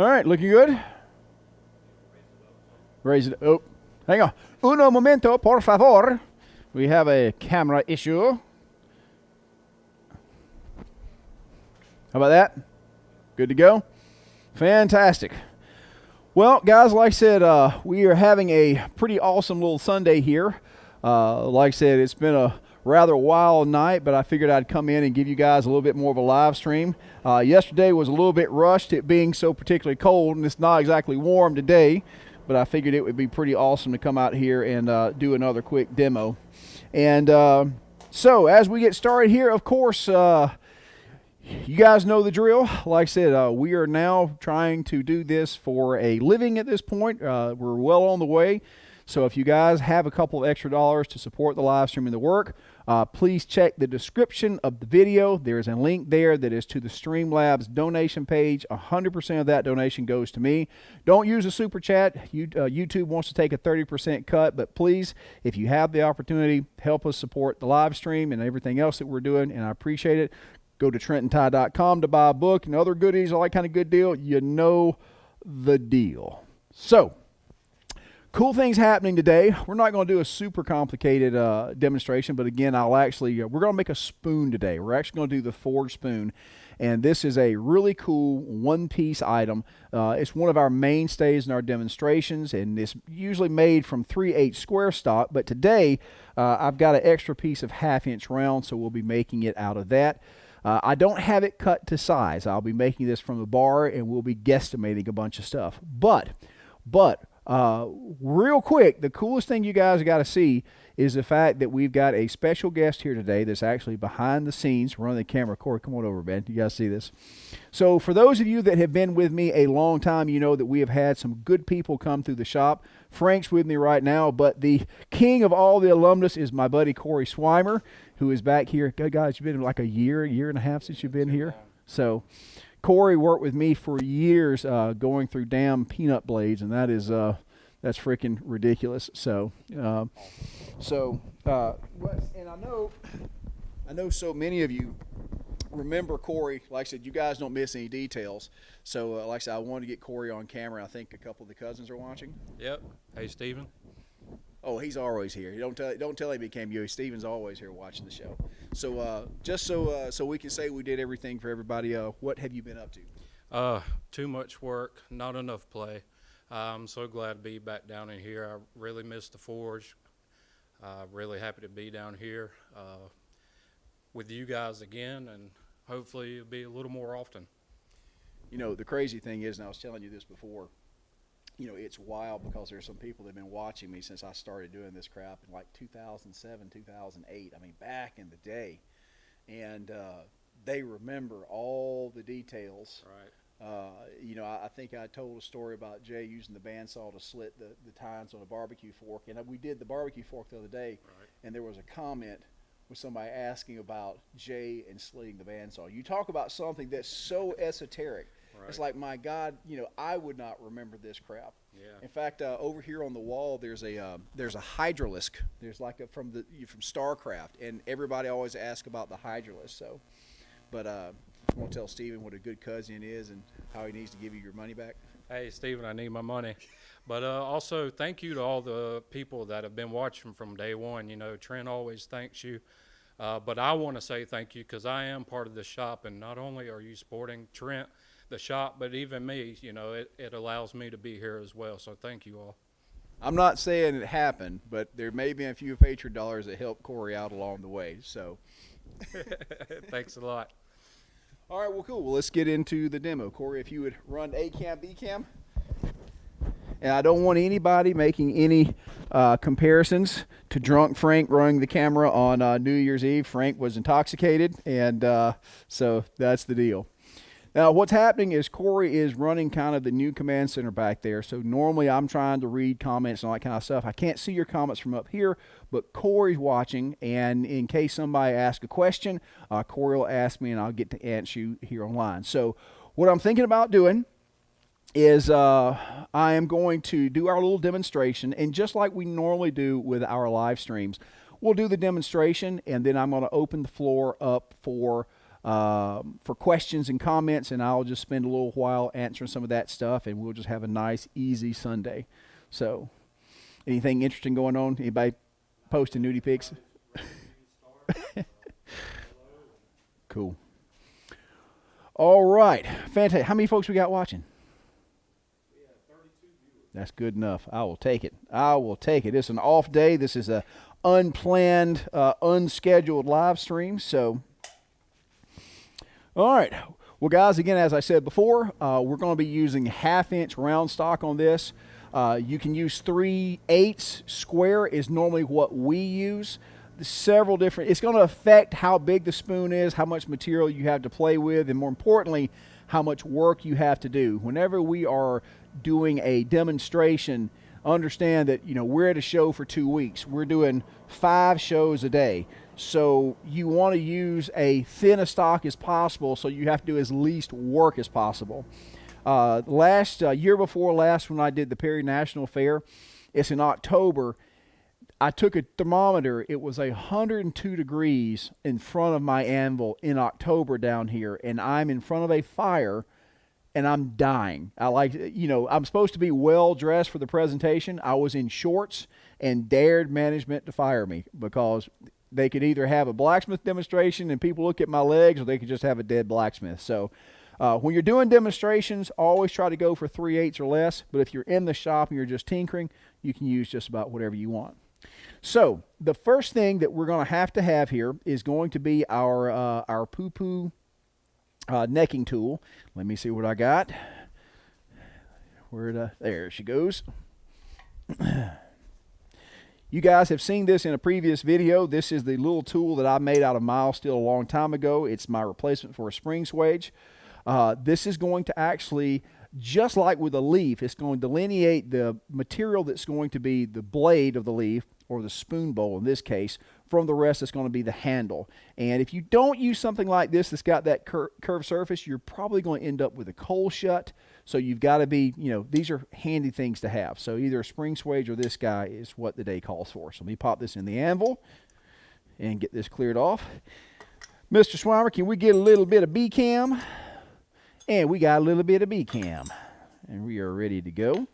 All right, looking good. Raise it. Oh, hang on. Uno momento, por favor. We have a camera issue. How about that? Good to go? Fantastic. Well, guys, like I said, we are having a pretty awesome little Sunday here. Like I said, it's been a rather wild night, but I figured I'd come in and give you guys a little bit more of a live stream. Yesterday was a little bit rushed, it being so particularly cold, and it's not exactly warm today, but I figured it would be pretty awesome to come out here and do another quick demo. And so as we get started here, of course, you guys know the drill. Like I said, we are now trying to do this for a living at this point. We're well on the way. So if you guys have a couple of extra dollars to support the live stream and the work, please check the description of the video. There's a link there that is to the Streamlabs donation page. 100% of that donation goes to me. Don't use a super chat. YouTube wants to take a 30% cut, but please, if you have the opportunity, help us support the live stream and everything else that we're doing, and I appreciate it. Go to TrentonTie.com to buy a book and other goodies, all that kind of good deal. You know the deal. So, cool things happening today. We're not going to do a super complicated demonstration, but again, we're going to make a spoon today. We're actually going to do the forged spoon, and this is a really cool one-piece item. It's one of our mainstays in our demonstrations, and it's usually made from 3/8 square stock, but today I've got an extra piece of 1/2 inch round, so we'll be making it out of that. I don't have it cut to size. I'll be making this from the bar, and we'll be guesstimating a bunch of stuff. But real quick, the coolest thing you guys got to see is the fact that we've got a special guest here today that's actually behind the scenes running the camera. Corey, come on over, man. You guys see this? So for those of you that have been with me a long time, you know that we have had some good people come through the shop. Frank's with me right now, but the king of all the alumnus is my buddy Corey Swimer, who is back here. Guys, you've been like a year and a half since you've been here. So Corey worked with me for years going through damn peanut blades, and that's freaking ridiculous. So, and I know so many of you remember Corey. Like I said, you guys don't miss any details. So, like I said, I wanted to get Corey on camera. I think a couple of the cousins are watching. Yep. Hey, Steven. Oh, he's always here. Don't tell him he became you. Steven's always here watching the show. So just so we can say we did everything for everybody. What have you been up to? Too much work, not enough play. I'm so glad to be back down in here. I really missed the forge. Really happy to be down here with you guys again, and hopefully it'll be a little more often. You know, the crazy thing is, and I was telling you this before, you know, it's wild because there's some people that have been watching me since I started doing this crap in like 2007, 2008. I mean, back in the day. And they remember all the details. Right. You know, I think I told a story about Jay using the bandsaw to slit the tines on a barbecue fork. And we did the barbecue fork the other day, Right. and there was a comment with somebody asking about Jay and slitting the bandsaw. You talk about something that's so esoteric. Right. It's like, my God, you know, I would not remember this crap. Yeah. In fact, over here on the wall, there's a hydralisk. There's like from StarCraft, and everybody always asks about the hydralisk. So, but I want to tell Steven what a good cousin is and how he needs to give you your money back. Hey, Steven, I need my money. But also, thank you to all the people that have been watching from day one. You know, Trent always thanks you. But I want to say thank you because I am part of the shop, and not only are you supporting Trent, the shop, but even me, you know, it allows me to be here as well. So thank you all. I'm not saying it happened, but there may be a few Patreon dollars that help Corey out along the way. So Thanks a lot. All right, well, cool. Well, let's get into the demo. Corey, if you would run A cam, B cam. And I don't want anybody making any comparisons to drunk Frank running the camera on New Year's Eve. Frank was intoxicated, and so that's the deal. Now, what's happening is Corey is running kind of the new command center back there. So normally I'm trying to read comments and all that kind of stuff. I can't see your comments from up here, but Corey's watching. And in case somebody asks a question, Corey will ask me and I'll get to answer you here online. So what I'm thinking about doing is I am going to do our little demonstration. And just like we normally do with our live streams, we'll do the demonstration and then I'm going to open the floor up for for questions and comments, and I'll just spend a little while answering some of that stuff, and we'll just have a nice, easy Sunday. So, anything interesting going on? Anybody posting nudie pics? Cool. All right. Fantastic. How many folks we got watching? We have 32 viewers. That's good enough. I will take it. I will take it. It's an off day. This is a unplanned, unscheduled live stream. So, all right. Well, guys, again, as I said before, we're going to be using 1/2-inch round stock on this. You can use 3/8 square is normally what we use. Several different, it's going to affect how big the spoon is, how much material you have to play with, and more importantly, how much work you have to do. Whenever we are doing a demonstration, understand that, you know, we're at a show for 2 weeks. We're doing 5 shows a day. So you want to use a thin a stock as possible, so you have to do as least work as possible. Year before last, when I did the Perry National Fair, it's in October, I took a thermometer. It was 102 degrees in front of my anvil in October down here, and I'm in front of a fire, and I'm dying. I'm supposed to be well dressed for the presentation. I was in shorts and dared management to fire me because they could either have a blacksmith demonstration and people look at my legs, or they could just have a dead blacksmith. So when you're doing demonstrations, always try to go for 3/8 or less. But if you're in the shop and you're just tinkering, you can use just about whatever you want. So the first thing that we're going to have here is going to be our poo-poo necking tool. Let me see what I got. There she goes. You guys have seen this in a previous video. This is the little tool that I made out of mild steel a long time ago. It's my replacement for a spring swage. This is going to actually, just like with a leaf, it's going to delineate the material that's going to be the blade of the leaf, or the spoon bowl in this case, from the rest that's going to be the handle. And if you don't use something like this that's got that curved surface, you're probably going to end up with a cold shut. So you've got to be, these are handy things to have. So either a spring swage or this guy is what the day calls for. So let me pop this in the anvil and get this cleared off. Mr. Swimer, can we get a little bit of B-cam? And we got a little bit of B-cam. And we are ready to go.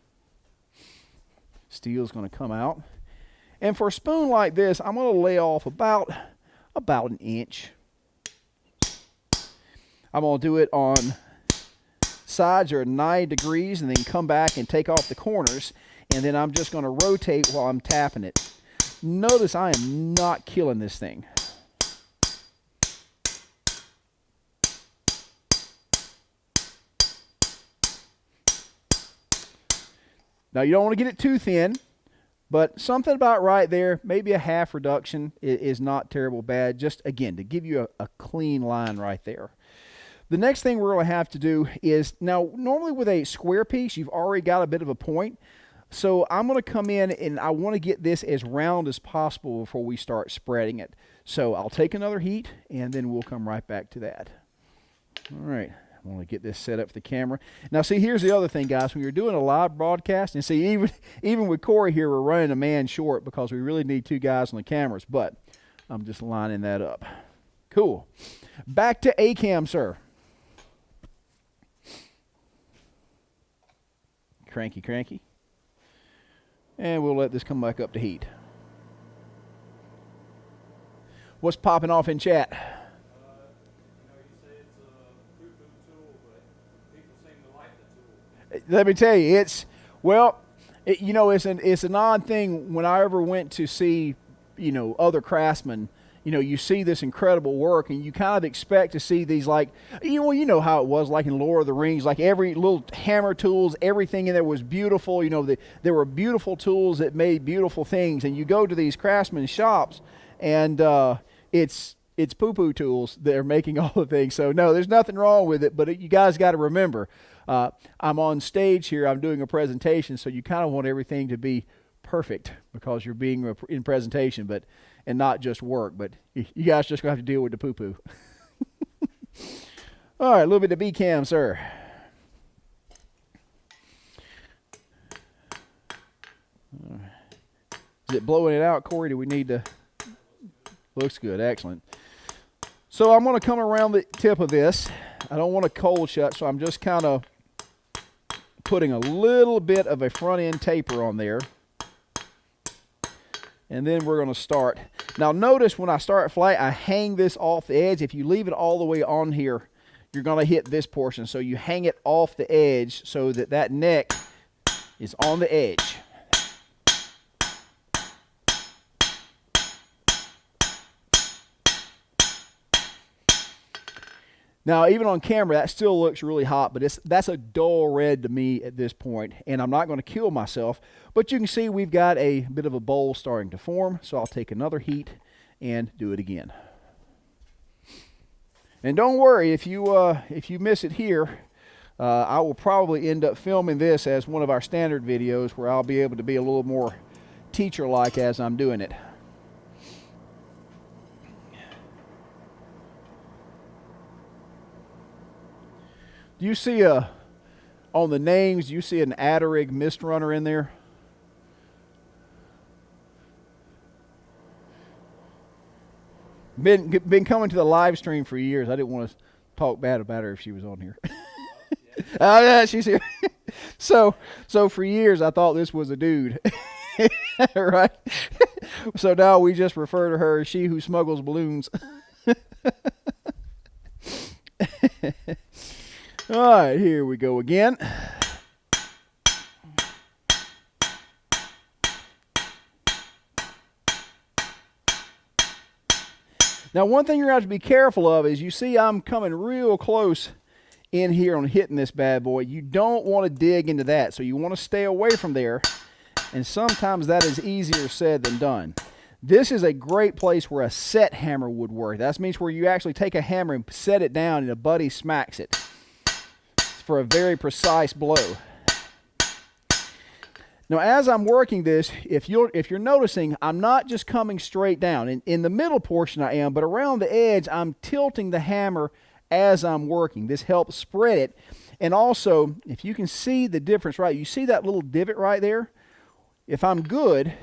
Steel's going to come out. And for a spoon like this, I'm going to lay off about an inch. I'm going to do it on sides that are 90 degrees, and then come back and take off the corners. And then I'm just going to rotate while I'm tapping it. Notice I am not killing this thing. Now, you don't want to get it too thin. But something about right there, maybe a half reduction is not terrible bad. Just, again, to give you a clean line right there. The next thing we're going to have to do is, now, normally with a square piece, you've already got a bit of a point. So I'm going to come in and I want to get this as round as possible before we start spreading it. So I'll take another heat, and then we'll come right back to that. All right. I want to get this set up for the camera. Now, see, here's the other thing, guys. When you're doing a live broadcast, and see, even with Corey here, we're running a man short because we really need 2 guys on the cameras, but I'm just lining that up. Cool. Back to A-cam, sir. Cranky, cranky. And we'll let this come back up to heat. What's popping off in chat? Let me tell you, it's an odd thing. When I ever went to see, other craftsmen, you see this incredible work, and you kind of expect to see these, like, you know how it was, like in Lord of the Rings, like every little hammer tools, everything in there was beautiful. There were beautiful tools that made beautiful things, and you go to these craftsman shops, and it's poo-poo tools that are making all the things. So no, there's nothing wrong with it, but you guys got to remember, I'm on stage here, I'm doing a presentation, so you kind of want everything to be perfect because you're being in presentation, and not just work. But you guys just gonna have to deal with the poo-poo. All right, a little bit of B-cam, sir. Is it blowing it out, Corey? Do we need to? Looks good, excellent. So I'm going to come around the tip of this. I don't want to cold shut, so I'm just kind of putting a little bit of a front end taper on there. And then we're going to start. Now notice when I start flat, I hang this off the edge. If you leave it all the way on here, you're going to hit this portion. So you hang it off the edge so that that neck is on the edge. Now, even on camera, that still looks really hot, but that's a dull red to me at this point, and I'm not going to kill myself. But you can see we've got a bit of a bowl starting to form, so I'll take another heat and do it again. And don't worry, if you miss it here, I will probably end up filming this as one of our standard videos where I'll be able to be a little more teacher-like as I'm doing it. Do you see on the names, do you see an Adderig mist runner in there? Been coming to the live stream for years. I didn't want to talk bad about her if she was on here. Oh yeah, she's here. So for years I thought this was a dude. Right? So now we just refer to her as she who smuggles balloons. All right, here we go again. Now, one thing you're going to have to be careful of is you see I'm coming real close in here on hitting this bad boy. You don't want to dig into that, so you want to stay away from there, and sometimes that is easier said than done. This is a great place where a set hammer would work. That means where you actually take a hammer and set it down and a buddy smacks it for a very precise blow. Now, as I'm working this, if you're noticing, I'm not just coming straight down. In the middle portion I am, but around the edge, I'm tilting the hammer as I'm working. This helps spread it. And also, if you can see the difference, right, you see that little divot right there? If I'm good,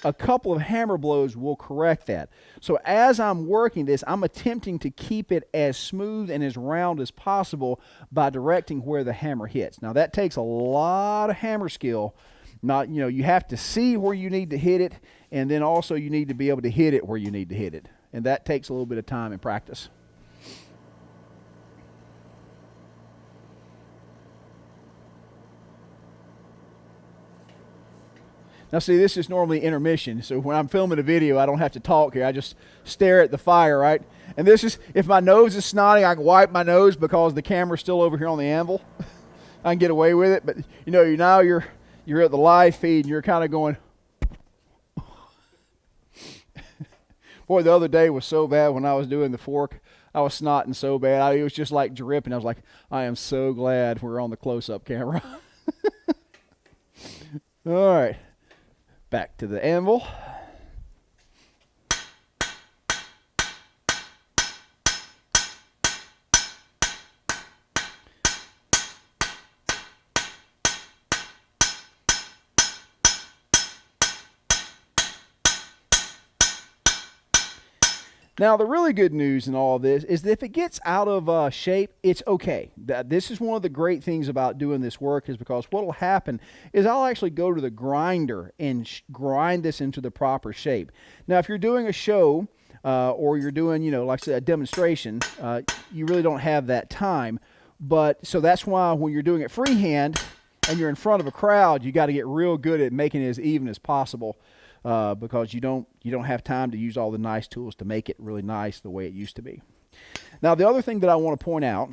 a couple of hammer blows will correct that. So as I'm working this, I'm attempting to keep it as smooth and as round as possible by directing where the hammer hits. Now that takes a lot of hammer skill. You have to see where you need to hit it, and then also you need to be able to hit it where you need to hit it. And that takes a little bit of time and practice. Now see, this is normally intermission, so when I'm filming a video, I don't have to talk here. I just stare at the fire, right? And this is, if my nose is snotty, I can wipe my nose because the camera's still over here on the anvil. I can get away with it, but now you're at the live feed and you're kind of going. Boy, the other day was so bad when I was doing the fork. I was snotting so bad. It was just like dripping. I was like, I am so glad we're on the close-up camera. All right. Back to the anvil. Now, the really good news in all of this is that if it gets out of shape, it's okay. This is one of the great things about doing this work, is because what will happen is I'll actually go to the grinder and grind this into the proper shape. Now, if you're doing a show or you're doing, like I said, a demonstration, you really don't have that time. But so that's why when you're doing it freehand and you're in front of a crowd, you got to get real good at making it as even as possible. Because you don't have time to use all the nice tools to make it really nice the way it used to be. Now, the other thing that I want to point out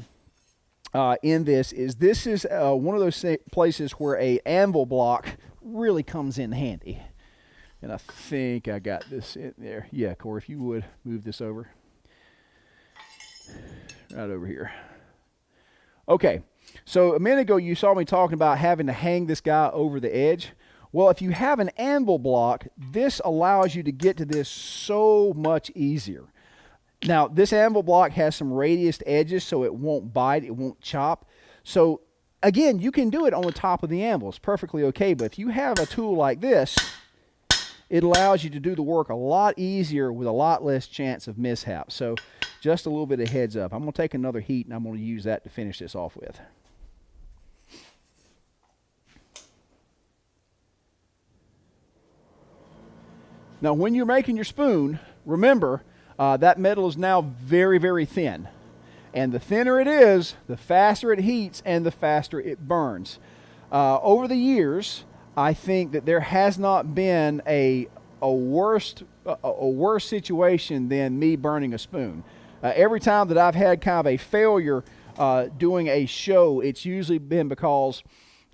in this is one of those places where a anvil block really comes in handy. And I think I got this in there. Yeah, Corey, if you would move this over. Right over here. Okay, so a minute ago you saw me talking about having to hang this guy over the edge. Well, if you have an anvil block, this allows you to get to this so much easier. Now, this anvil block has some radiused edges, so it won't bite, it won't chop. So, again, you can do it on the top of the anvil. It's perfectly okay, but if you have a tool like this, it allows you to do the work a lot easier with a lot less chance of mishap. So just a little bit of heads up. I'm going to take another heat and I'm going to use that to finish this off with. Now when you're making your spoon, remember that metal is now very, very thin. And the thinner it is, the faster it heats and the faster it burns. Over the years, I think that there has not been a worse situation than me burning a spoon. Every time that I've had kind of a failure doing a show, it's usually been because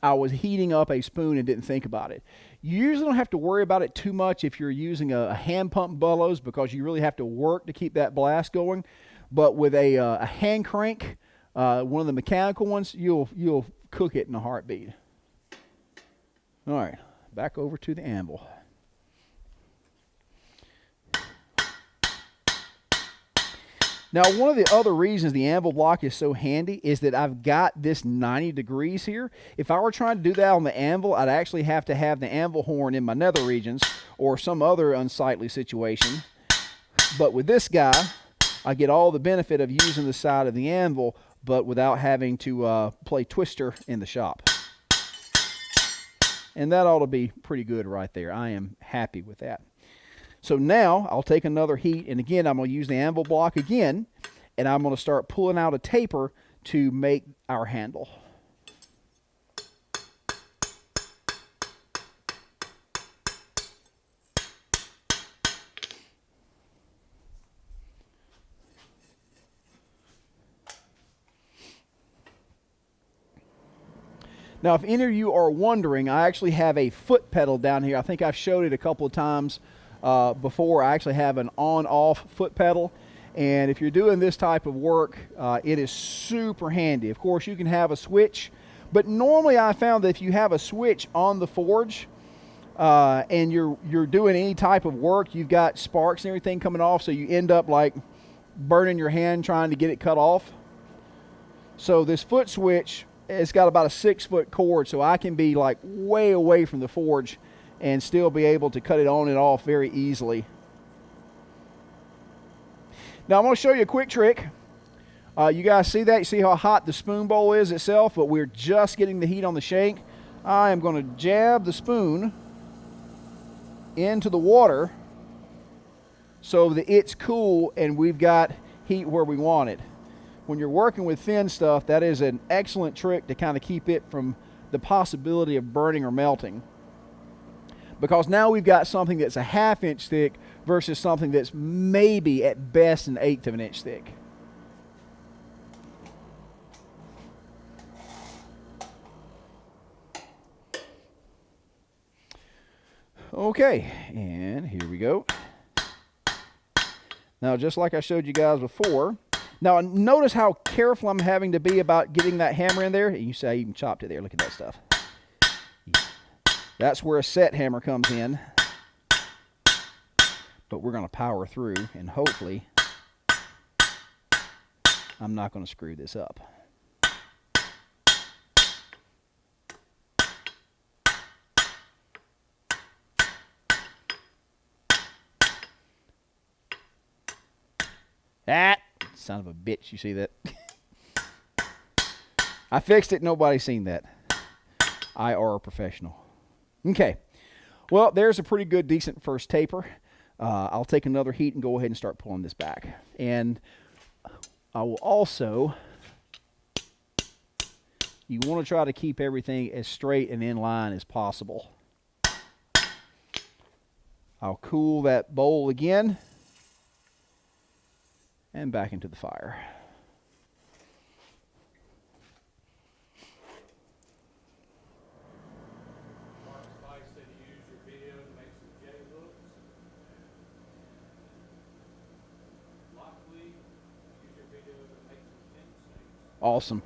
I was heating up a spoon and didn't think about it. You usually don't have to worry about it too much if you're using a hand pump bellows, because you really have to work to keep that blast going. But with a hand crank, one of the mechanical ones, you'll cook it in a heartbeat. All right, back over to the anvil. Now, one of the other reasons the anvil block is so handy is that I've got this 90 degrees here. If I were trying to do that on the anvil, I'd actually have to have the anvil horn in my nether regions or some other unsightly situation. But with this guy, I get all the benefit of using the side of the anvil, but without having to play Twister in the shop. And that ought to be pretty good right there. I am happy with that. So now I'll take another heat, and again I'm going to use the anvil block again, and I'm going to start pulling out a taper to make our handle. Now, if any of you are wondering, I actually have a foot pedal down here. I think I've showed it a couple of times before. I actually have an on-off foot pedal, and if you're doing this type of work, it is super handy. Of course, you can have a switch, but normally I found that if you have a switch on the forge and you're doing any type of work, you've got sparks and everything coming off, so you end up like burning your hand trying to get it cut off. So this foot switch, it's got about a 6-foot cord, so I can be like way away from the forge and still be able to cut it on and off very easily. Now I'm going to show you a quick trick. You guys see that? You see how hot the spoon bowl is itself, but we're just getting the heat on the shank. I am going to jab the spoon into the water so that it's cool and we've got heat where we want it. When you're working with thin stuff, that is an excellent trick to kind of keep it from the possibility of burning or melting. Because now we've got something that's a 1/2 inch thick versus something that's maybe at best an 1/8 of an inch thick. Okay, and here we go. Now, just like I showed you guys before, now notice how careful I'm having to be about getting that hammer in there. You see I even chopped it there. Look at that stuff. That's where a set hammer comes in. But we're going to power through, and hopefully I'm not going to screw this up. That son of a bitch, you see that? I fixed it, nobody's seen that. I are a professional. Okay, well, there's a pretty good, decent first taper. I'll take another heat and go ahead and start pulling this back. And I will also, you want to try to keep everything as straight and in line as possible. I'll cool that bowl again and back into the fire. Awesome.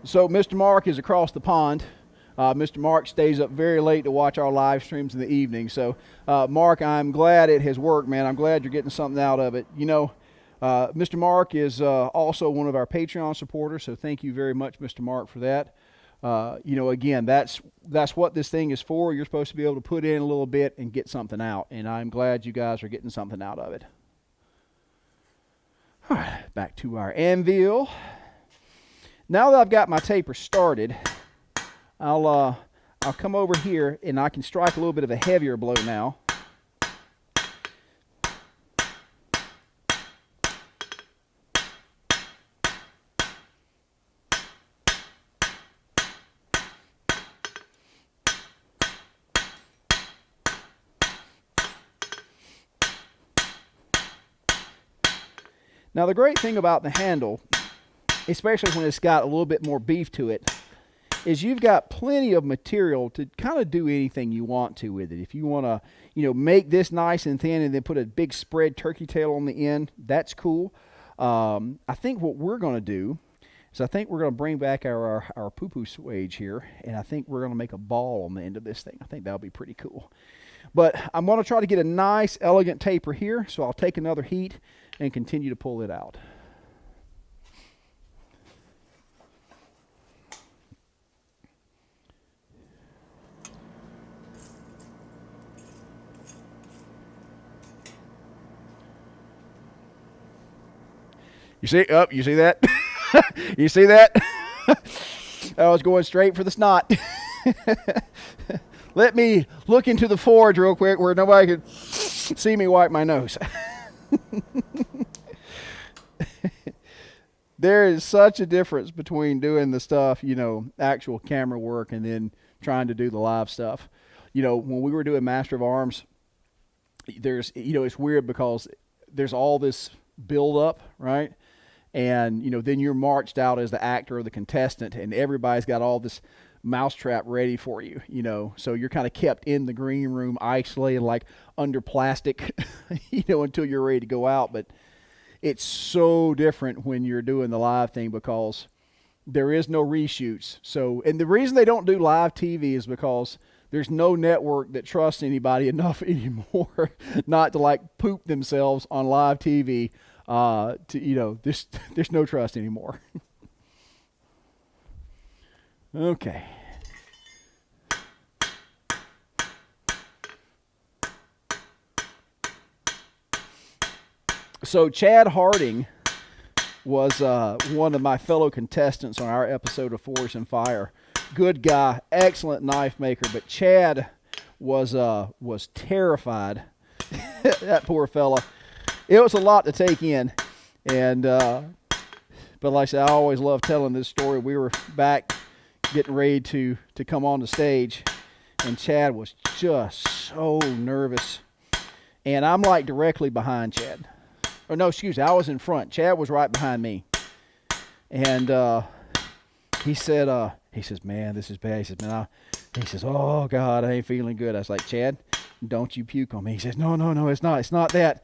So Mr. Mark is across the pond. Mr. Mark stays up very late to watch our live streams in the evening. So, Mark, I'm glad it has worked, man. I'm glad you're getting something out of it. You know, Mr. Mark is also one of our Patreon supporters, so thank you very much, Mr. Mark, for that. You know, again, that's that's what this thing is for. You're supposed to be able to put in a little bit and get something out, and I'm glad you guys are getting something out of it. All right, back to our anvil. Now that I've got my taper started, I'll come over here and I can strike a little bit of a heavier blow now. Now the great thing about the handle, especially when it's got a little bit more beef to it, is you've got plenty of material to kind of do anything you want to with it. If you want to, make this nice and thin and then put a big spread turkey tail on the end, that's cool. I think what we're going to do is I think we're going to bring back our poo-poo swage here, and I think we're going to make a ball on the end of this thing. I think that'll be pretty cool. But I'm going to try to get a nice, elegant taper here, so I'll take another heat and continue to pull it out. You see that? You see that? I was going straight for the snot. Let me look into the forge real quick where nobody could see me wipe my nose. There is such a difference between doing the stuff, actual camera work, and then trying to do the live stuff. When we were doing Master of Arms, there's, it's weird because there's all this build up, right? And, then you're marched out as the actor or the contestant, and everybody's got all this mousetrap ready for you, so you're kind of kept in the green room isolated, like under plastic, until you're ready to go out. But it's so different when you're doing the live thing because there is no reshoots. So, and the reason they don't do live TV is because there's no network that trusts anybody enough anymore not to like poop themselves on live TV. There's no trust anymore. Okay. So Chad Harding was one of my fellow contestants on our episode of Forged in Fire. Good guy, excellent knife maker, but Chad was terrified. That poor fella. It was a lot to take in, and but like I said, I always love telling this story. We were back getting ready to come on the stage, and Chad was just so nervous, and I'm like directly behind Chad. Or no, excuse me, I was in front. Chad was right behind me, and he says, man, this is bad. He says, oh God, I ain't feeling good. I was like, Chad, don't you puke on me. He says, no, it's not that.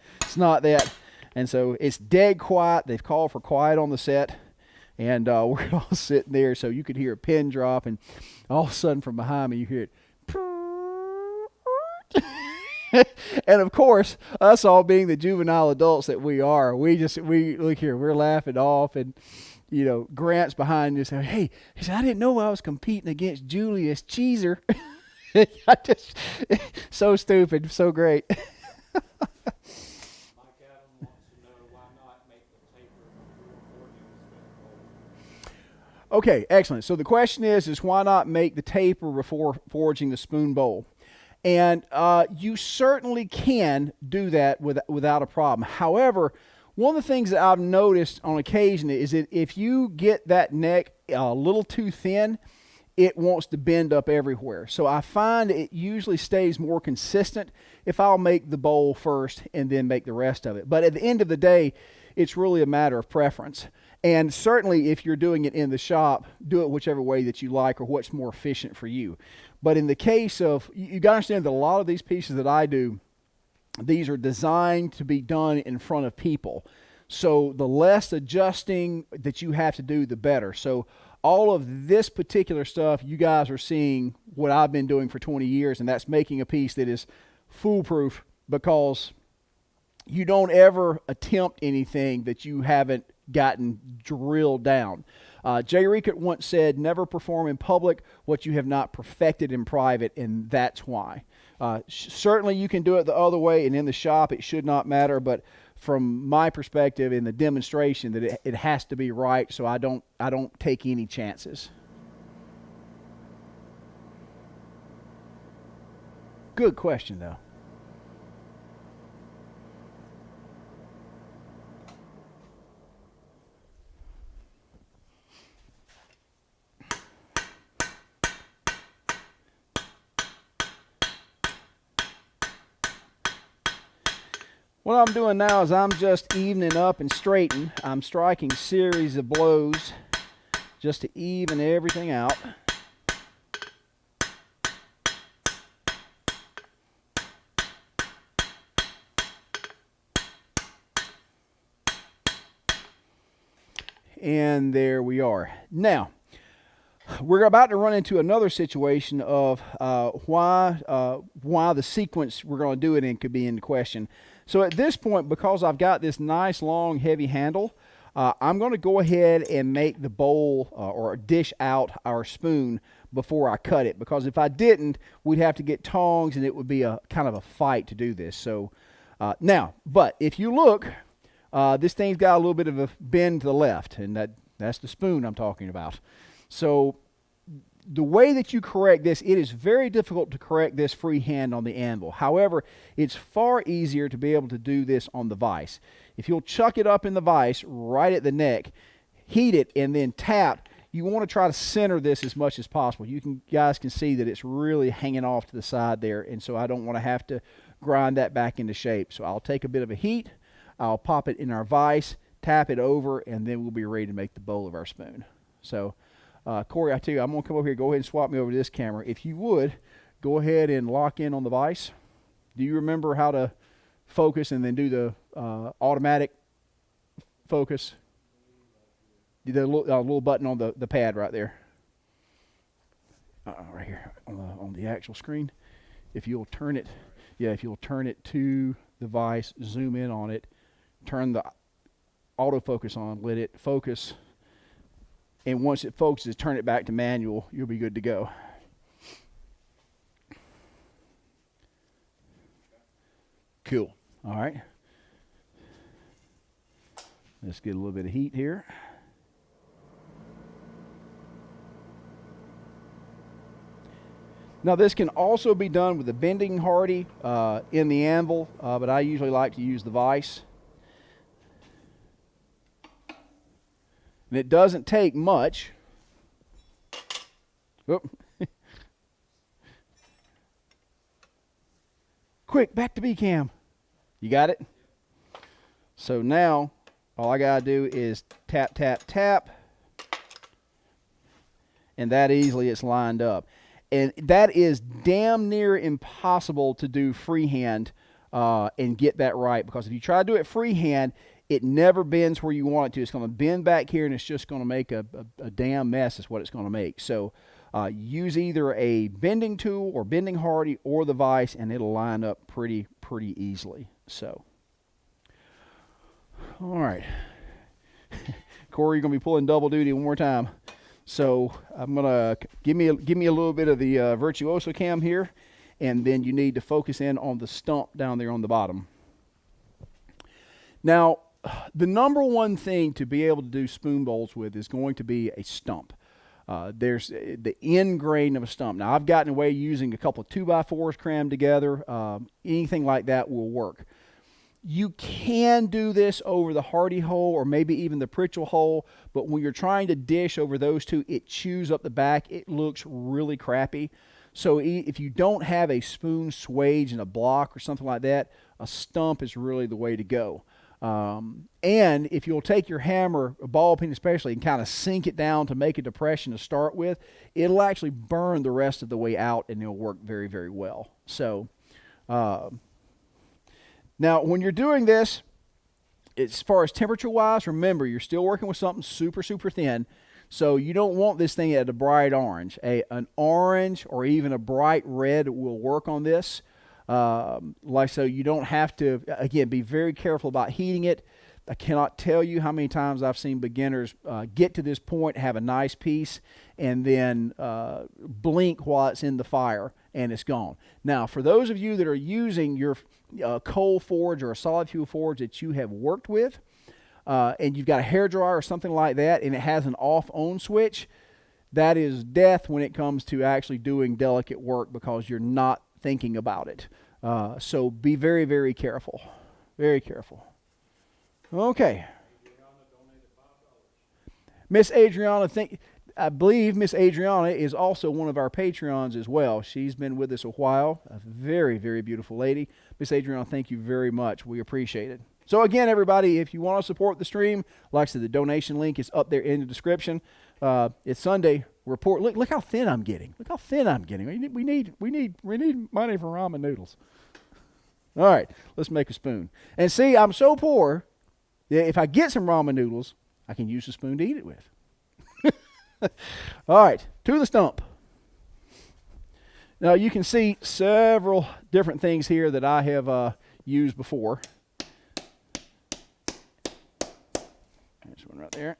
And so it's dead quiet. They've called for quiet on the set, and we're all sitting there, so you could hear a pin drop, and all of a sudden from behind me you hear it. And of course, us all being the juvenile adults that we are, we look here, we're laughing off, and Grant's behind us. Hey, he said, I didn't know I was competing against Julius Caesar. So stupid, so great. Okay, excellent. So the question is why not make the taper before forging the spoon bowl? And you certainly can do that without a problem. However, one of the things that I've noticed on occasion is that if you get that neck a little too thin, it wants to bend up everywhere. So I find it usually stays more consistent if I'll make the bowl first and then make the rest of it. But at the end of the day, it's really a matter of preference. And certainly if you're doing it in the shop, do it whichever way that you like or what's more efficient for you. But in the case of, you got to understand that a lot of these pieces that I do, these are designed to be done in front of people. So the less adjusting that you have to do, the better. So all of this particular stuff, you guys are seeing what I've been doing for 20 years, and that's making a piece that is foolproof because you don't ever attempt anything that you haven't gotten drilled down. Jay Rickett once said, never perform in public what you have not perfected in private, and that's why. Certainly you can do it the other way, and in the shop it should not matter, but from my perspective in the demonstration, that it has to be right, so I don't take any chances. Good question, though. What I'm doing now is I'm just evening up and straightening. I'm striking series of blows just to even everything out. And there we are. Now, we're about to run into another situation of why the sequence we're going to do it in could be in question. So at this point, because I've got this nice long heavy handle, I'm going to go ahead and make the bowl or dish out our spoon before I cut it, because if I didn't, we'd have to get tongs and it would be a kind of a fight to do this. So now, but if you look, this thing's got a little bit of a bend to the left, and that's the spoon I'm talking about. So the way that you correct this, it is very difficult to correct this freehand on the anvil. However, it's far easier to be able to do this on the vise. If you'll chuck it up in the vise right at the neck, heat it, and then tap, you want to try to center this as much as possible. Guys can see that it's really hanging off to the side there, and so I don't want to have to grind that back into shape. So I'll take a bit of a heat, I'll pop it in our vise, tap it over, and then we'll be ready to make the bowl of our spoon. So Corey, I tell you, I'm going to come over here. Go ahead and swap me over to this camera. If you would, go ahead and lock in on the vise. Do you remember how to focus and then do the automatic focus? The little button on the pad right there. Right here on the actual screen. If you'll turn it, if you'll turn it to the vise, zoom in on it, turn the autofocus on, let it focus. And once it focuses, turn it back to manual. You'll be good to go. Cool. All right. Let's get a little bit of heat here. Now this can also be done with a bending hardy in the anvil, but I usually like to use the vise. And it doesn't take much. Oop. Quick, back to B-cam. You got it? So now, all I got to do is tap, tap, tap. And that easily it's lined up. And that is damn near impossible to do freehand and get that right. Because if you try to do it freehand, it never bends where you want it to. It's going to bend back here, and it's just going to make a damn mess is what it's going to make. So use either a bending tool or bending hardy or the vise, and it'll line up pretty easily. So, all right. Corey, you're going to be pulling double duty one more time. So I'm going to give me a little bit of the Virtuoso cam here, and then you need to focus in on the stump down there on the bottom. Now, the number one thing to be able to do spoon bowls with is going to be a stump. There's the end grain of a stump. Now, I've gotten away using a couple of 2x4s crammed together. Anything like that will work. You can do this over the hardy hole or maybe even the Pritchell hole, but when you're trying to dish over those two, it chews up the back. It looks really crappy. So if you don't have a spoon swage and a block or something like that, a stump is really the way to go. And if you'll take your hammer, a ball peen especially, and kind of sink it down to make a depression to start with, it'll actually burn the rest of the way out, and it'll work very, very well. So now when you're doing this, as far as temperature-wise, remember, you're still working with something super, super thin. So you don't want this thing at a bright orange. An orange or even a bright red will work on this. So you don't have to, again, be very careful about heating it. I cannot tell you how many times I've seen beginners get to this point, have a nice piece, and then blink while it's in the fire, and it's gone. Now, for those of you that are using your coal forge or a solid fuel forge that you have worked with, and you've got a hairdryer or something like that, and it has an off-on switch, that is death when it comes to actually doing delicate work because you're not thinking about it. So be very, very careful. Very careful. Okay. Miss Adriana, I believe Miss Adriana is also one of our Patreons as well. She's been with us a while. A very, very beautiful lady. Miss Adriana, thank you very much. We appreciate it. So again, everybody, if you want to support the stream, like I said, the donation link is up there in the description. It's Sunday report. Look how thin I'm getting. Look how thin I'm getting. We need money for ramen noodles. All right, let's make a spoon. And see, I'm so poor. If I get some ramen noodles, I can use the spoon to eat it with. All right, to the stump. Now you can see several different things here that I have used before. There's one right there.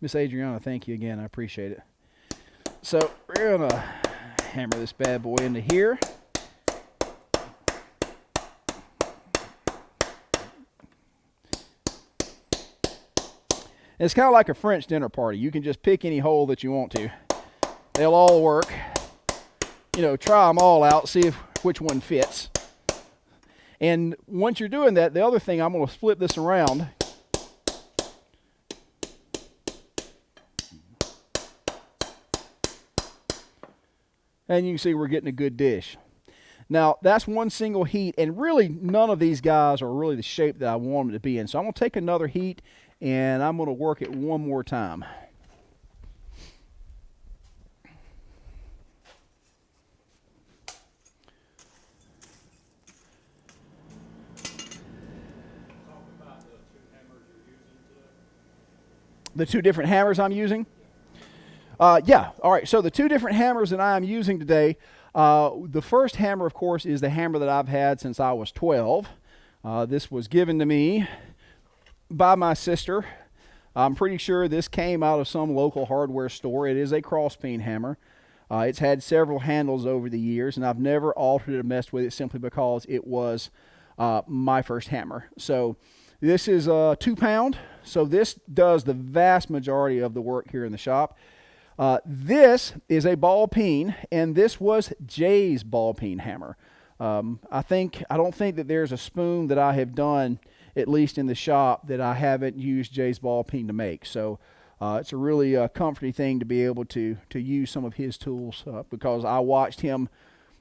Miss Adriana, thank you again. I appreciate it. So we're going to hammer this bad boy into here. It's kind of like a French dinner party. You can just pick any hole that you want to. They'll all work. You know, try them all out, see which one fits. And once you're doing that, the other thing, I'm going to flip this around. And you can see we're getting a good dish. Now, that's one single heat, and really none of these guys are really the shape that I want them to be in. So I'm going to take another heat, and I'm going to work it one more time. The two different hammers I'm using? Yeah, all right, so the two different hammers that I'm using today, the first hammer, of course, is the hammer that I've had since I was 12. This was given to me by my sister. I'm pretty sure this came out of some local hardware store. It is a cross peen hammer. It's had several handles over the years, and I've never altered it or messed with it simply because it was my first hammer. So this is 2 pound, so this does the vast majority of the work here in the shop. This is a ball peen, and this was Jay's ball peen hammer. I don't think that there's a spoon that I have done, at least in the shop, that I haven't used Jay's ball peen to make. So it's a really comforting thing to be able to use some of his tools because I watched him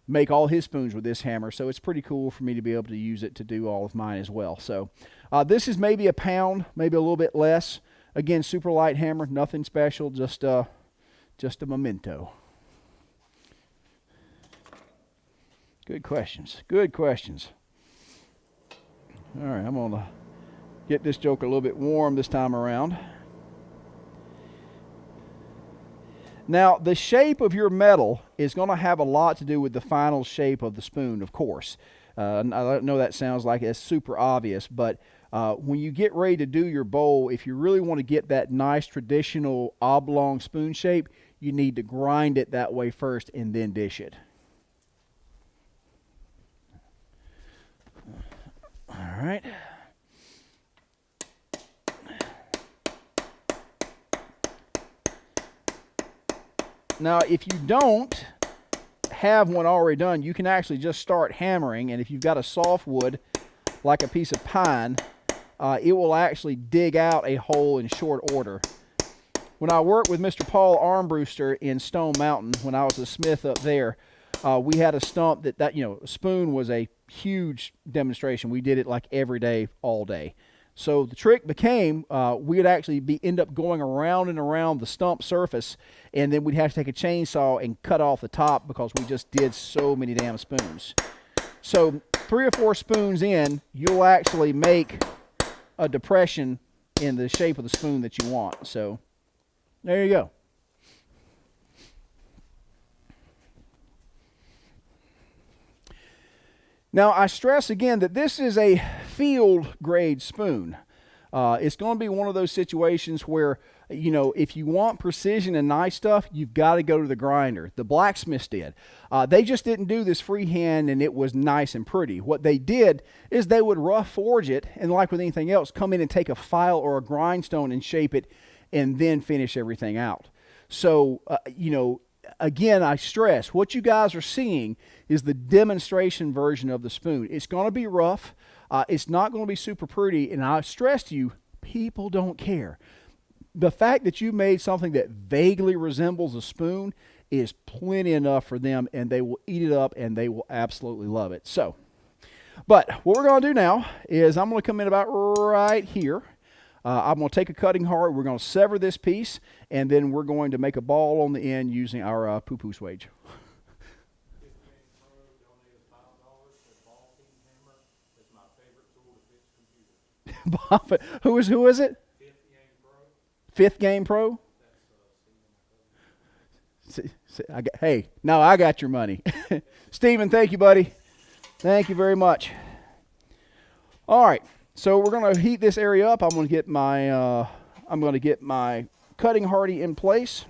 make all his spoons with this hammer. So it's pretty cool for me to be able to use it to do all of mine as well. So this is maybe a pound, maybe a little bit less. Again, super light hammer, nothing special, just a memento. Good questions. Good questions. All right, I'm going to get this joker a little bit warm this time around. Now, the shape of your metal is going to have a lot to do with the final shape of the spoon, of course. I know that sounds like it's super obvious, but when you get ready to do your bowl, if you really want to get that nice traditional oblong spoon shape, you need to grind it that way first and then dish it. All right. Now, if you don't have one already done, you can actually just start hammering, and if you've got a soft wood, like a piece of pine, it will actually dig out a hole in short order. When I worked with Mr. Paul Armbruster in Stone Mountain, when I was a smith up there, we had a stump that a spoon was a huge demonstration. We did it like every day, all day. So the trick became we'd actually end up going around and around the stump surface, and then we'd have to take a chainsaw and cut off the top because we just did so many damn spoons. So 3 or 4 spoons in, you'll actually make a depression in the shape of the spoon that you want. So there you go. Now, I stress again that this is a field grade spoon. It's going to be one of those situations where, if you want precision and nice stuff, you've got to go to the grinder. The blacksmiths did. They just didn't do this freehand and it was nice and pretty. What they did is they would rough forge it, and like with anything else, come in and take a file or a grindstone and shape it and then finish everything out. So, again, I stress, what you guys are seeing is the demonstration version of the spoon. It's going to be rough. It's not going to be super pretty, and I stress to you, people don't care. The fact that you made something that vaguely resembles a spoon is plenty enough for them, and they will eat it up, and they will absolutely love it. So, but what we're going to do now is I'm going to come in about right here. I'm going to take a cutting hard. We're going to sever this piece, and then we're going to make a ball on the end using our poo-poo swage. Who is it? Fifth Game Pro. Hey, no, I got your money. Stephen, thank you, buddy. Thank you very much. All right, so we're going to heat this area up. I'm going to get my cutting hardy in place,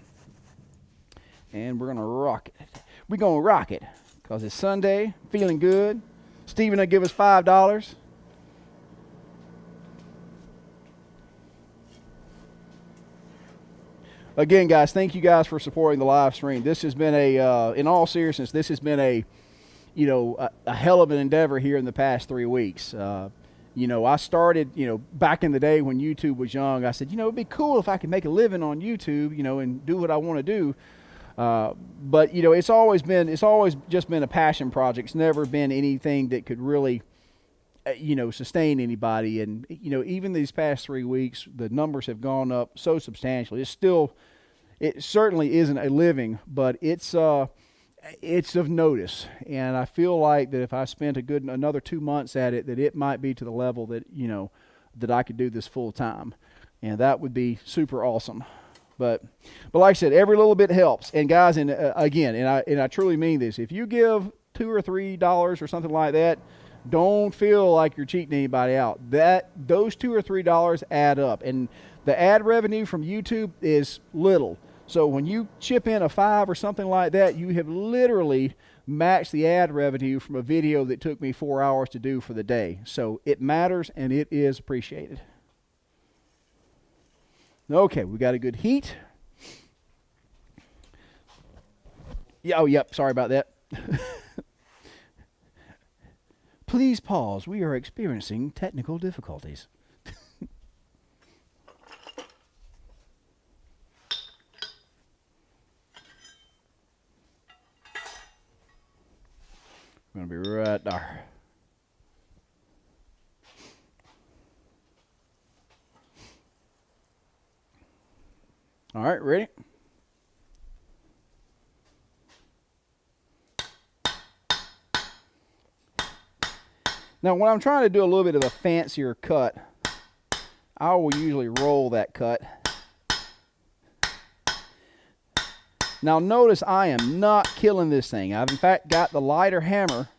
and we're going to rock it. We're going to rock it because it's Sunday, feeling good. Stephen will give us $5. Again, guys, thank you guys for supporting the live stream. This has been in all seriousness, this has been a hell of an endeavor here in the past 3 weeks. I started, back in the day when YouTube was young. I said, it'd be cool if I could make a living on YouTube, and do what I want to do. But it's always just been a passion project. It's never been anything that could really, sustain anybody. And even these past 3 weeks, the numbers have gone up so substantially. It certainly isn't a living, but it's of notice. And I feel like that if I spent another 2 months at it, that it might be to the level that that I could do this full time, and that would be super awesome. But like I said, every little bit helps. And guys, and I truly mean this. If you give $2 or $3 or something like that, don't feel like you're cheating anybody out. Those $2 or $3 add up, and the ad revenue from YouTube is little. So when you chip in a $5 or something like that, you have literally matched the ad revenue from a video that took me 4 hours to do for the day. So it matters, and it is appreciated. Okay, we got a good heat. Yeah, oh, yep, sorry about that. Please pause. We are experiencing technical difficulties. I'm going to be right there. All right, ready? Now, when I'm trying to do a little bit of a fancier cut, I will usually roll that cut. Now, notice I am not killing this thing. I've, in fact, got the lighter hammer.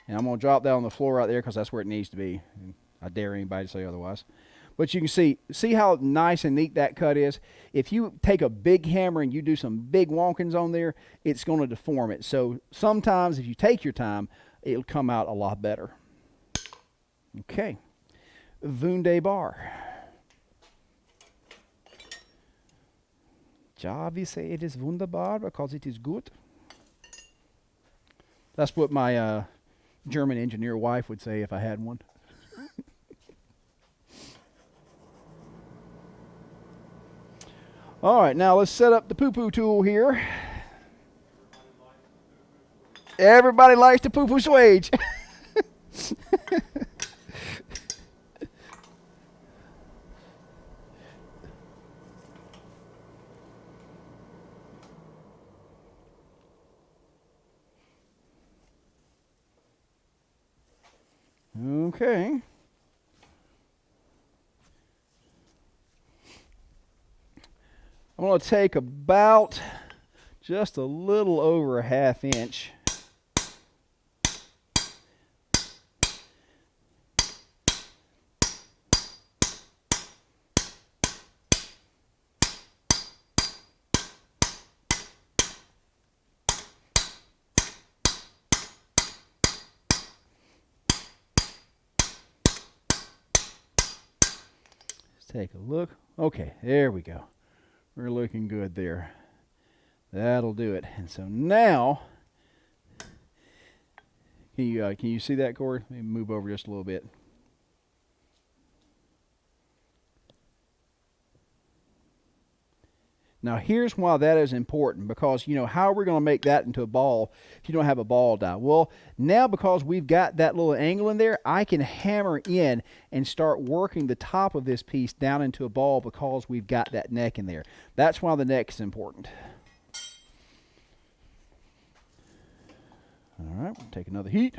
And I'm going to drop that on the floor right there because that's where it needs to be. I dare anybody to say otherwise. But you can see how nice and neat that cut is. If you take a big hammer and you do some big wonkins on there, it's going to deform it. So sometimes if you take your time, it'll come out a lot better. Okay. Wunderbar. Ja, we say it is wunderbar because it is good. That's what my German engineer wife would say if I had one. All right, now let's set up the poo-poo tool here. Everybody likes the poo-poo swage. Okay. I'm going to take about just a little over a ½ inch. Take a look. Okay, there we go. We're looking good there. That'll do it. And so now, can you see that, Corey? Let me move over just a little bit. Now here's why that is important, because how are we going to make that into a ball if you don't have a ball die? Well, now because we've got that little angle in there, I can hammer in and start working the top of this piece down into a ball because we've got that neck in there. That's why the neck is important. All right, we'll take another heat.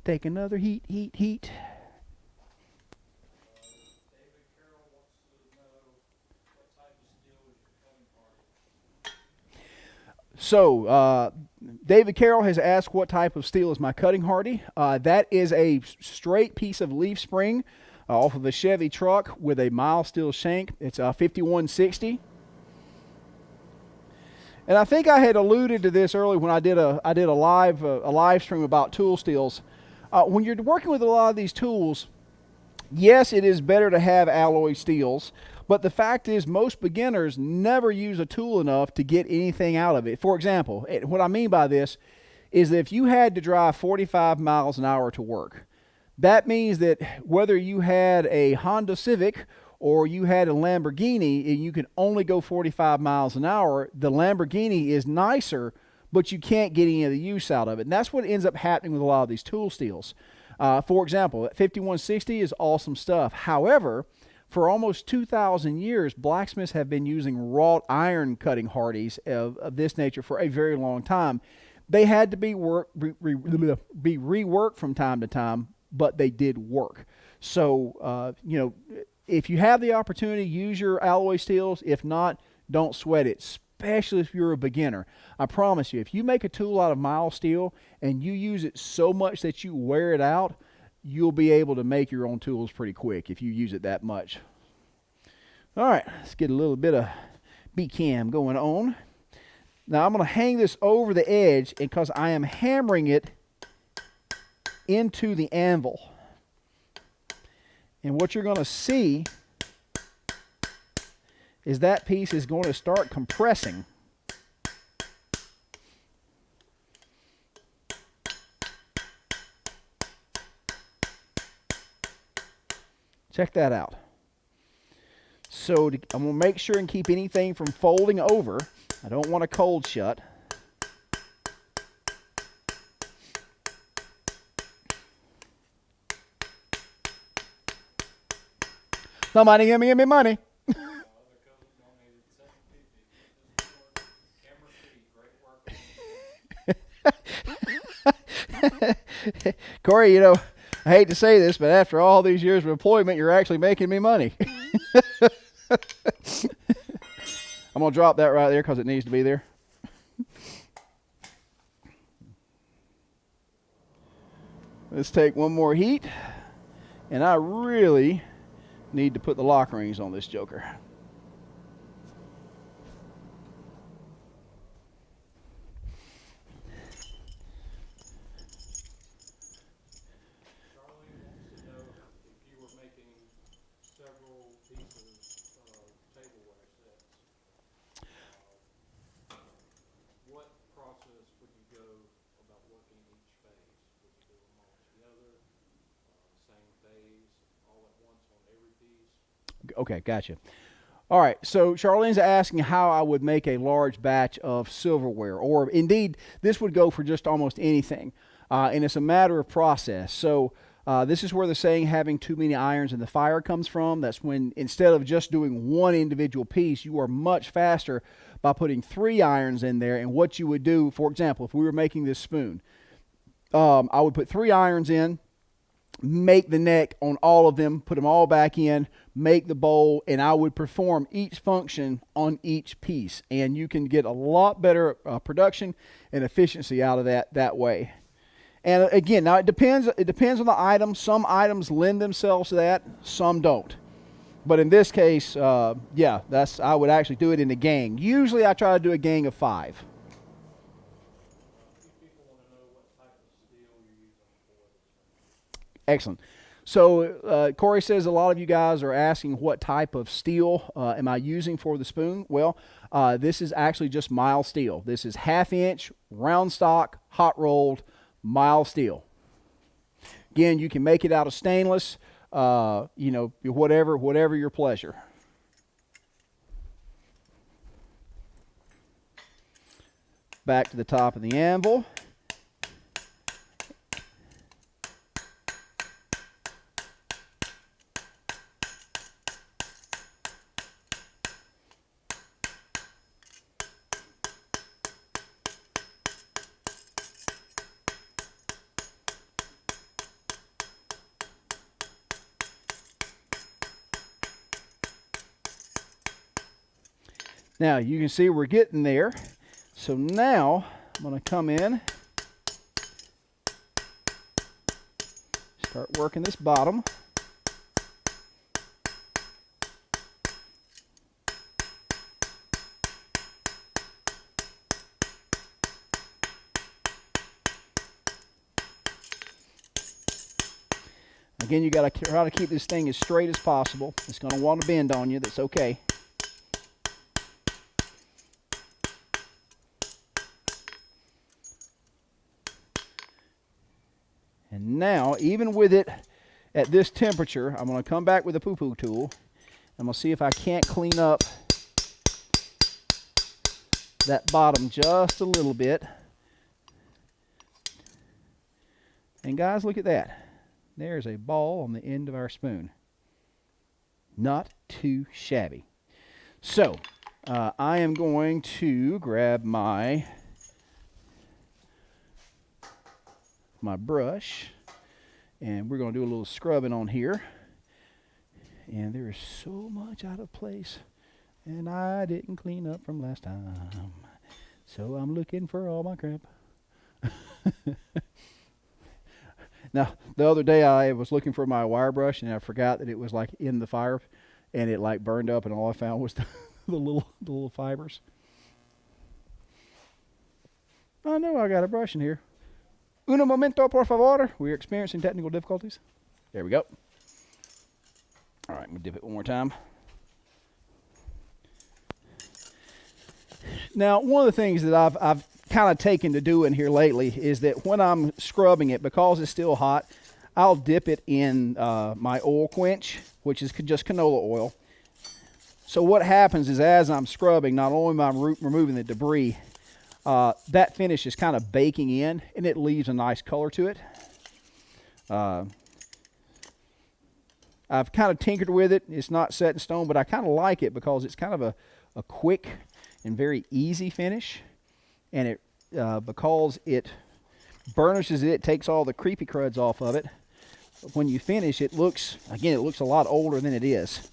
Take another heat. So, David Carroll has asked what type of steel is my cutting hardy. That is a straight piece of leaf spring off of a Chevy truck with a mild steel shank. It's a 5160. And I think I had alluded to this earlier when I did a live stream about tool steels. When you're working with a lot of these tools, yes, it is better to have alloy steels. But the fact is, most beginners never use a tool enough to get anything out of it. For example, what I mean by this is that if you had to drive 45 miles an hour to work, that means that whether you had a Honda Civic or you had a Lamborghini and you can only go 45 miles an hour, the Lamborghini is nicer, but you can't get any of the use out of it. And that's what ends up happening with a lot of these tool steels. For example, 5160 is awesome stuff. However, for almost 2,000 years, blacksmiths have been using wrought iron cutting hardies of this nature for a very long time. They had to be reworked from time to time, but they did work. So, if you have the opportunity, use your alloy steels. If not, don't sweat it, especially if you're a beginner. I promise you, if you make a tool out of mild steel and you use it so much that you wear it out, you'll be able to make your own tools pretty quick if you use it that much. All right, let's get a little bit of B-cam going on. Now I'm going to hang this over the edge because I am hammering it into the anvil. And what you're going to see is that piece is going to start compressing. Check that out. So I'm going to make sure and keep anything from folding over. I don't want a cold shut. Somebody give me money. Corey, I hate to say this, but after all these years of employment, you're actually making me money. I'm going to drop that right there because it needs to be there. Let's take one more heat. And I really need to put the lock rings on this joker. Okay, gotcha. All right, so Charlene's asking how I would make a large batch of silverware, or indeed, this would go for just almost anything, and it's a matter of process. So this is where the saying, having too many irons in the fire, comes from. That's when, instead of just doing one individual piece, you are much faster by putting 3 irons in there. And what you would do, for example, if we were making this spoon, I would put 3 irons in, make the neck on all of them, put them all back in, make the bowl, and I would perform each function on each piece. And you can get a lot better production and efficiency out of that way. And again, now it depends on the item. Some items lend themselves to that, some don't. But in this case, yeah, I would actually do it in a gang. Usually I try to do a gang of 5. Excellent. So Corey says a lot of you guys are asking what type of steel am I using for the spoon. Well, this is actually just mild steel. This is 1/2 inch, round stock, hot rolled, mild steel. Again, you can make it out of stainless, you know, whatever your pleasure. Back to the top of the anvil. Now you can see we're getting there. So now I'm going to come in, start working this bottom. Again, you got to try to keep this thing as straight as possible. It's going to want to bend on you. That's okay. And now, even with it at this temperature, I'm going to come back with a poo-poo tool. I'm going to see if I can't clean up that bottom just a little bit. And guys, look at that. There's a ball on the end of our spoon. Not too shabby. So, I am going to grab my brush, and we're going to do a little scrubbing on here. And there is so much out of place, and I didn't clean up from last time, so I'm looking for all my crap. Now, the other day I was looking for my wire brush, and I forgot that it was like in the fire, and it like burned up, and all I found was the little fibers. Oh no, I got a brush in here. Un momento, por favor. We're experiencing technical difficulties. There we go. All right, I'm going to dip it one more time. Now, one of the things that I've kind of taken to doing here lately is that when I'm scrubbing it, because it's still hot, I'll dip it in my oil quench, which is just canola oil. So what happens is as I'm scrubbing, not only am I removing the debris, that finish is kind of baking in, and it leaves a nice color to it. I've kind of tinkered with it. It's not set in stone, but I kind of like it because it's kind of a quick and very easy finish. And it because it burnishes it, takes all the creepy cruds off of it. When you finish, it looks a lot older than it is.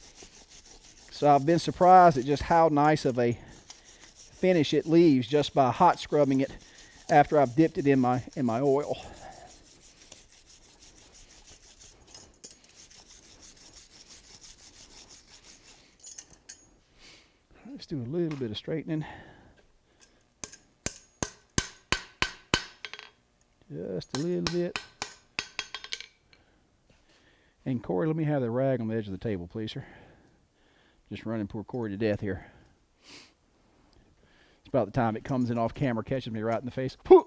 So I've been surprised at just how nice of a finish it leaves just by hot scrubbing it after I've dipped it in my oil. Let's do a little bit of straightening. Just a little bit. And Corey, let me have the rag on the edge of the table, please, sir. Just running poor Corey to death here. It's about the time it comes in off camera, catches me right in the face. Pooh!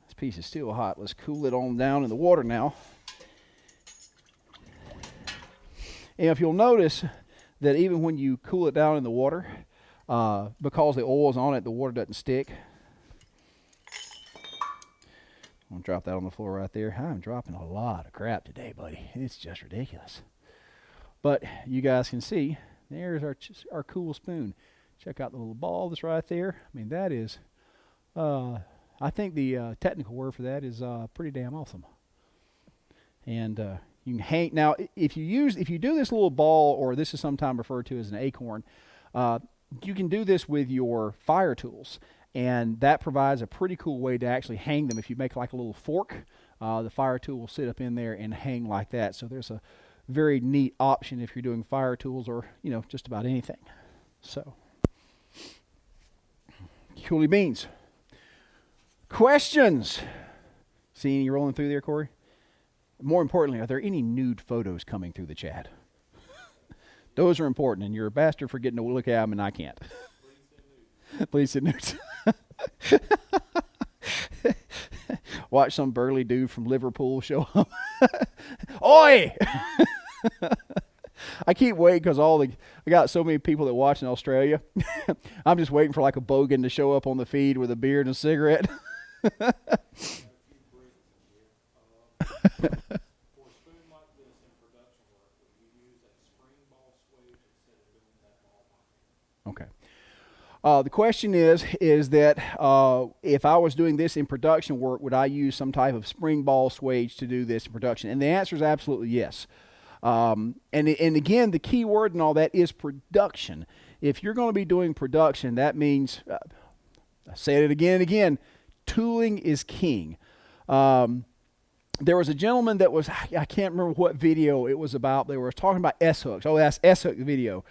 This piece is still hot. Let's cool it on down in the water now. And if you'll notice that even when you cool it down in the water, because the oil is on it, the water doesn't stick. I'm going to drop that on the floor right there. I'm dropping a lot of crap today, buddy. It's just ridiculous. But you guys can see, there's our cool spoon. Check out the little ball that's right there. I mean, that is, I think the technical word for that is pretty damn awesome. And you can hang, now if you do this little ball, or this is sometimes referred to as an acorn, you can do this with your fire tools. And that provides a pretty cool way to actually hang them. If you make like a little fork, the fire tool will sit up in there and hang like that. So there's a very neat option if you're doing fire tools, or just about anything. So coolly beans. Questions? See any rolling through there, Corey? More importantly, are there any nude photos coming through the chat? Those are important, and you're a bastard for getting to look at them, and I can't. Please send nudes. Watch some burly dude from Liverpool show up. Oi! I keep waiting because I got so many people that watch in Australia. I'm just waiting for like a bogan to show up on the feed with a beard and a cigarette. Okay. The question is that if I was doing this in production work, would I use some type of spring ball swage to do this in production? And the answer is absolutely yes. And again, the key word and all that is production. If you're going to be doing production, that means, I say it again and again, tooling is king. There was a gentleman that was, I can't remember what video it was about. They were talking about S-hooks. Oh, that's S-hook video.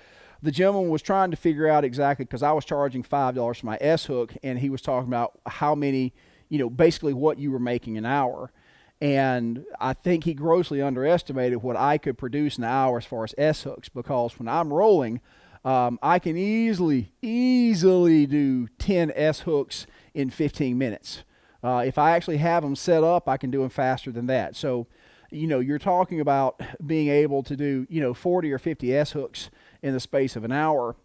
The gentleman was trying to figure out exactly, because I was charging $5 for my S-hook, and he was talking about how many, basically what you were making an hour. And I think he grossly underestimated what I could produce an hour as far as S-hooks, because when I'm rolling, I can easily do 10 S-hooks in 15 minutes. If I actually have them set up, I can do them faster than that. So, you're talking about being able to do, 40 or 50 S-hooks in the space of an hour,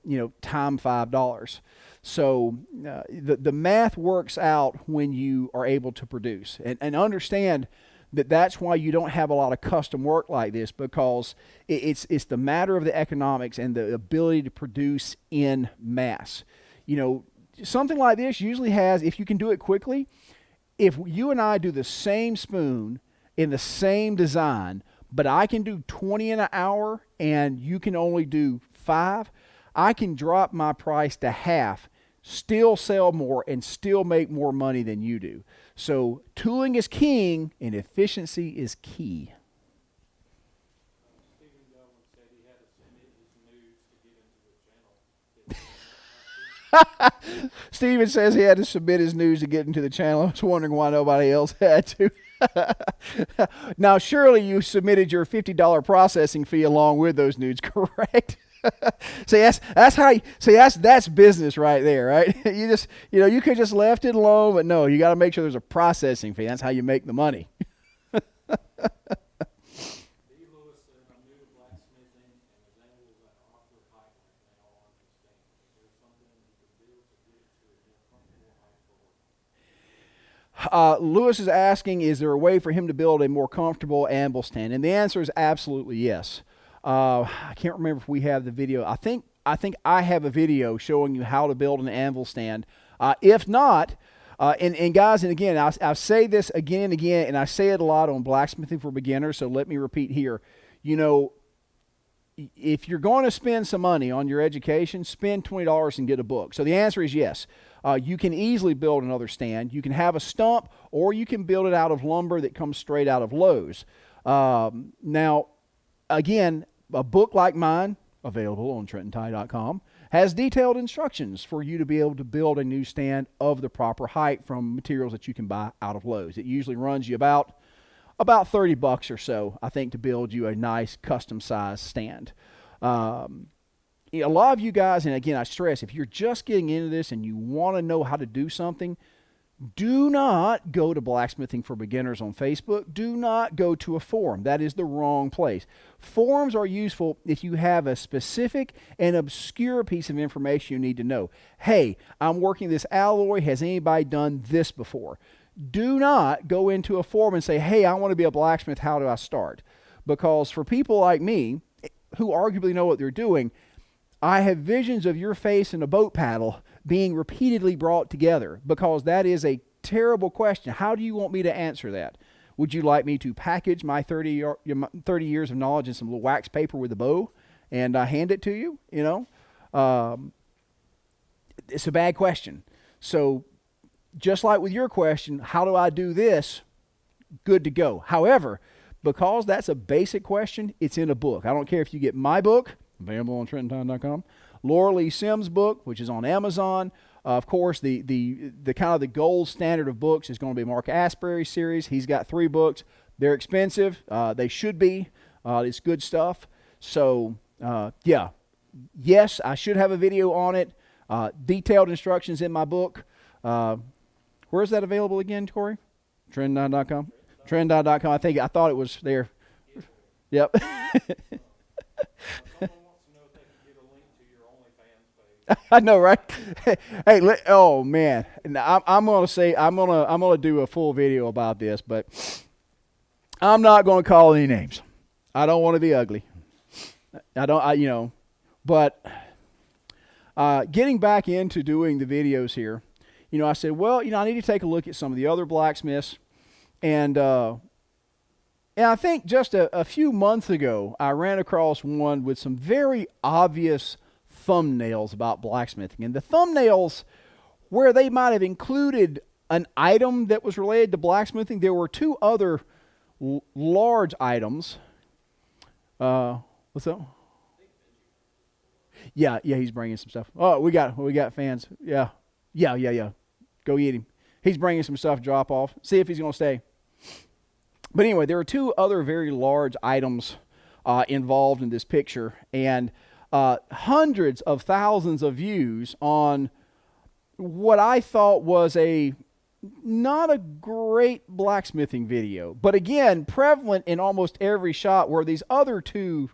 time $5. So the math works out when you are able to produce. And understand that that's why you don't have a lot of custom work like this, because it's the matter of the economics and the ability to produce in mass. Something like this usually has, if you can do it quickly, if you and I do the same spoon in the same design, but I can do 20 in an hour and you can only do 5, I can drop my price to half, still sell more, and still make more money than you do. So tooling is king and efficiency is key. Steven says he had to submit his news to get into the channel. I was wondering why nobody else had to. Now, surely you submitted your $50 processing fee along with those nudes, correct? See, that's business right there, right? You just, you could just left it alone, but no, you got to make sure there's a processing fee. That's how you make the money. Lewis is asking, is there a way for him to build a more comfortable anvil stand? And the answer is absolutely yes. I can't remember if we have the video. I think I have a video showing you how to build an anvil stand. If not, and guys, and again, I say this again and again, and I say it a lot on Blacksmithing for Beginners, so let me repeat here. If you're going to spend some money on your education, spend $20 and get a book. So the answer is yes. You can easily build another stand. You can have a stump, or you can build it out of lumber that comes straight out of Lowe's. Now, again, a book like mine, available on TrentonTie.com, has detailed instructions for you to be able to build a new stand of the proper height from materials that you can buy out of Lowe's. It usually runs you about $30 or so, I think, to build you a nice custom-sized stand. A lot of you guys, and again, I stress, if you're just getting into this and you want to know how to do something, do not go to Blacksmithing for Beginners on Facebook. Do not go to a forum. That is the wrong place. Forums are useful if you have a specific and obscure piece of information you need to know. Hey, I'm working this alloy. Has anybody done this before? Do not go into a forum and say, hey, I want to be a blacksmith. How do I start? Because for people like me, who arguably know what they're doing, I have visions of your face and a boat paddle being repeatedly brought together, because that is a terrible question. How do you want me to answer that? Would you like me to package my 30 years of knowledge in some little wax paper with a bow and hand it to you? It's a bad question. So just like with your question, how do I do this? Good to go. However, because that's a basic question, it's in a book. I don't care if you get my book, available on TrentonTime.com, Laura Lee Sims' book, which is on Amazon. Of course, the kind of the gold standard of books is going to be Mark Asbury's series. He's got 3 books. They're expensive. They should be. It's good stuff. So, yeah. Yes, I should have a video on it. Detailed instructions in my book. Where is that available again, Corey? TrentonTime.com? TrentonTime.com. I thought it was there. Yep. I know, right? Hey, oh man! I'm gonna do a full video about this, but I'm not gonna call any names. I don't want to be ugly. But getting back into doing the videos here, I said, well, I need to take a look at some of the other blacksmiths, and I think just a few months ago, I ran across one with some very obvious thumbnails about blacksmithing. And the thumbnails, where they might have included an item that was related to blacksmithing, there were 2 other large items. What's up? Yeah, he's bringing some stuff. Oh, we got fans. Yeah. Go get him. He's bringing some stuff to drop off. See if he's going to stay. But anyway, there are 2 other very large items involved in this picture, and hundreds of thousands of views on what I thought was not a great blacksmithing video. But again, prevalent in almost every shot were these other 2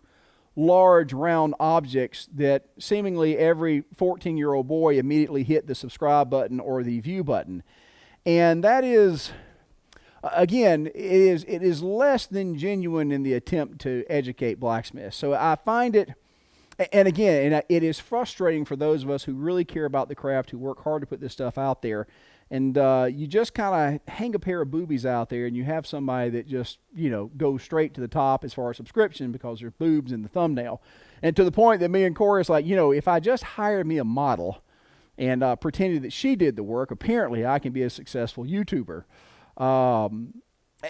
large round objects that seemingly every 14-year-old boy immediately hit the subscribe button or the view button. And that is, again, it is less than genuine in the attempt to educate blacksmiths. So I find it, and again, it is frustrating for those of us who really care about the craft, who work hard to put this stuff out there. And you just kind of hang a pair of boobies out there, and you have somebody that just, goes straight to the top as far as subscription because there's boobs in the thumbnail. And to the point that me and Corey is like, if I just hired me a model and pretended that she did the work, apparently I can be a successful YouTuber.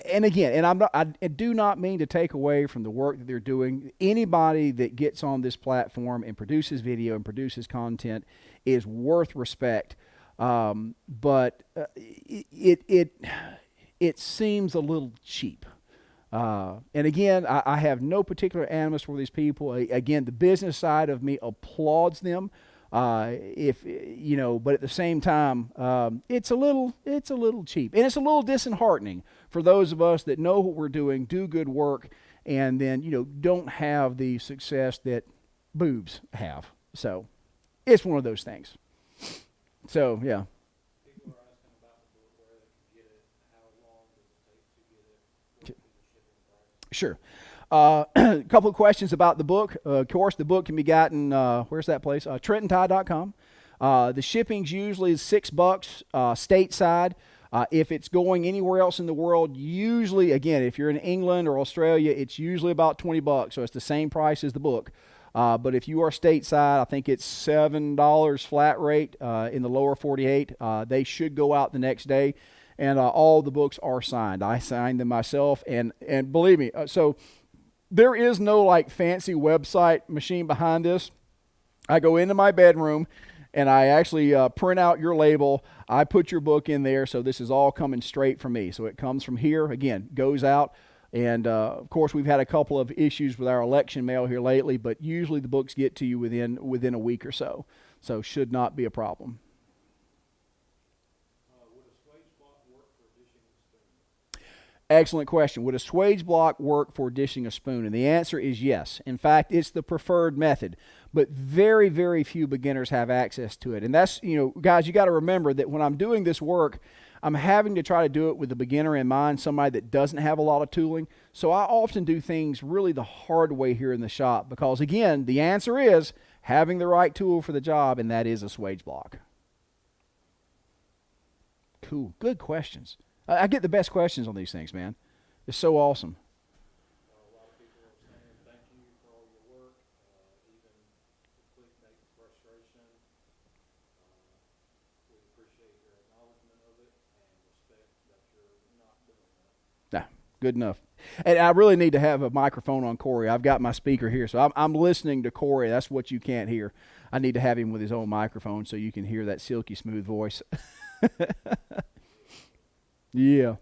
And again, I do not mean to take away from the work that they're doing. Anybody that gets on this platform and produces video and produces content is worth respect. But it seems a little cheap. And again, I have no particular animus for these people. Again, the business side of me applauds them. But at the same time, it's a little cheap, and it's a little disheartening for those of us that know what we're doing, do good work, and then don't have the success that boobs have. So it's one of those things. So yeah. People are asking about the book, where they can get it, how long does it take to get it, what is the shipping price? Sure. A couple of questions about the book. Of course, the book can be gotten, where's that place? TrentonTime.com. The shipping's usually $6 stateside. If it's going anywhere else in the world, usually, again, if you're in England or Australia, it's usually about $20. So it's the same price as the book. But if you are stateside, I think it's $7 flat rate in the lower 48. They should go out the next day. And all the books are signed. I signed them myself. And believe me, so there is no fancy website machine behind this. I go into my bedroom and I actually print out your label. I put your book in there. So this is all coming straight from me. So it comes from here, again, goes out. And of course, we've had a couple of issues with our election mail here lately, but usually the books get to you within a week or so. So should not be a problem. Would a swage block work for dishing a spoon? Excellent question. Would a swage block work for dishing a spoon? And the answer is yes. In fact, it's the preferred method. But very, very few beginners have access to it. And that's, guys, you got to remember that when I'm doing this work, I'm having to try to do it with the beginner in mind, somebody that doesn't have a lot of tooling. So I often do things really the hard way here in the shop because, again, the answer is having the right tool for the job, and that is a swage block. Cool. Good questions. I get the best questions on these things, man. It's so awesome. A lot of people are saying thank you for all your work, even the quick make frustration. We appreciate your acknowledgement of it and respect that you're not doing that. Nah, good enough. And I really need to have a microphone on Corey. I've got my speaker here, so I'm listening to Corey. That's what you can't hear. I need to have him with his own microphone so you can hear that silky smooth voice. Yeah.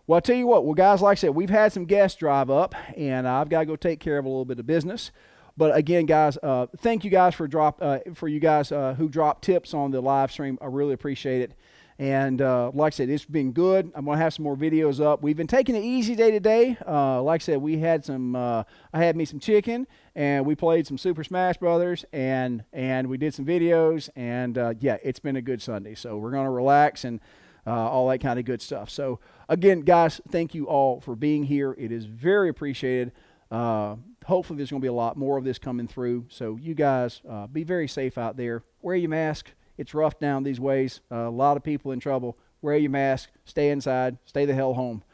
Well, I'll tell you what. Well, guys, like I said, we've had some guests drive up, and I've got to go take care of a little bit of business. But again, guys, thank you guys for you guys who dropped tips on the live stream. I really appreciate it. And like I said, it's been good. I'm going to have some more videos up. We've been taking it easy day to day. Like I said, we had some. I had me some chicken, and we played some Super Smash Brothers, and we did some videos. And yeah, it's been a good Sunday. So we're going to relax and all that kind of good stuff. So again, guys, thank you all for being here. It is very appreciated. Hopefully there's going to be a lot more of this coming through. So you guys be very safe out there. Wear your mask. It's rough down these ways. A lot of people in trouble. Wear your mask. Stay inside. Stay the hell home.